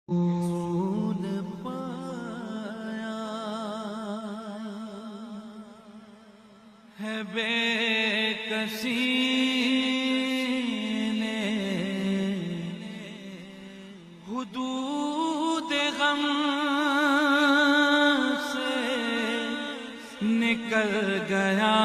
سکون پایا ہے بے کسی نے حدود غم سے نکل گیا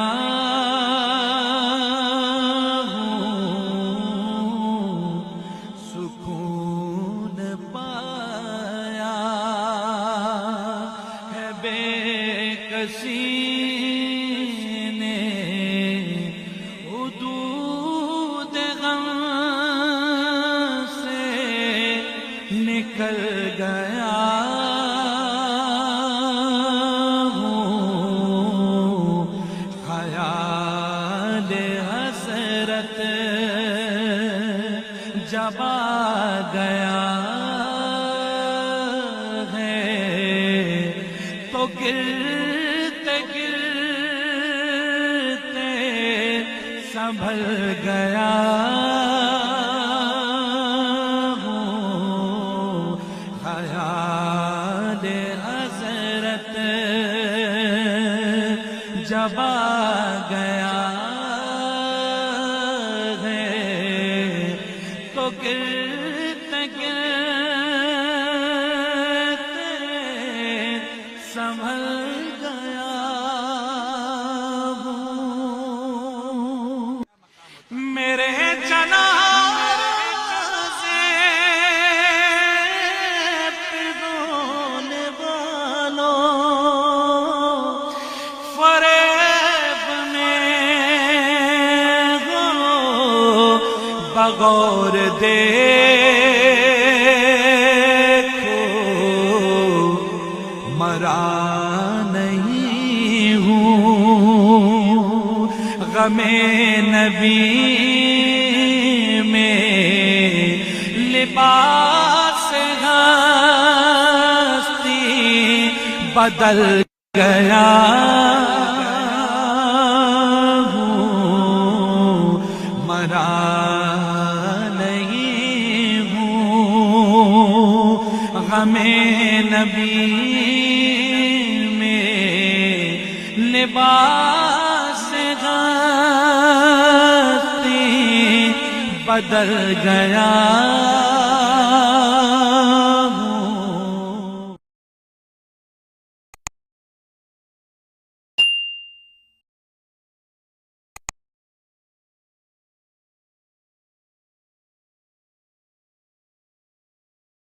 کسی نے حدود غم سے نکل گیا ہوں خیال حسرت جب آ گیا ہے تو سنبھل گیا ہوں خیال حسرت جب آ گیا ہے تو گرتے گرتے سنبھل گیا میرے جنازے پہ رونے والوں فریب میں ہو بغور دیکھو مرا نہیں ہوں غم نبی میں لباس ہستی بدل گیا ہوں مرا نہیں ہوں غم نبی میں لباس بدل گیا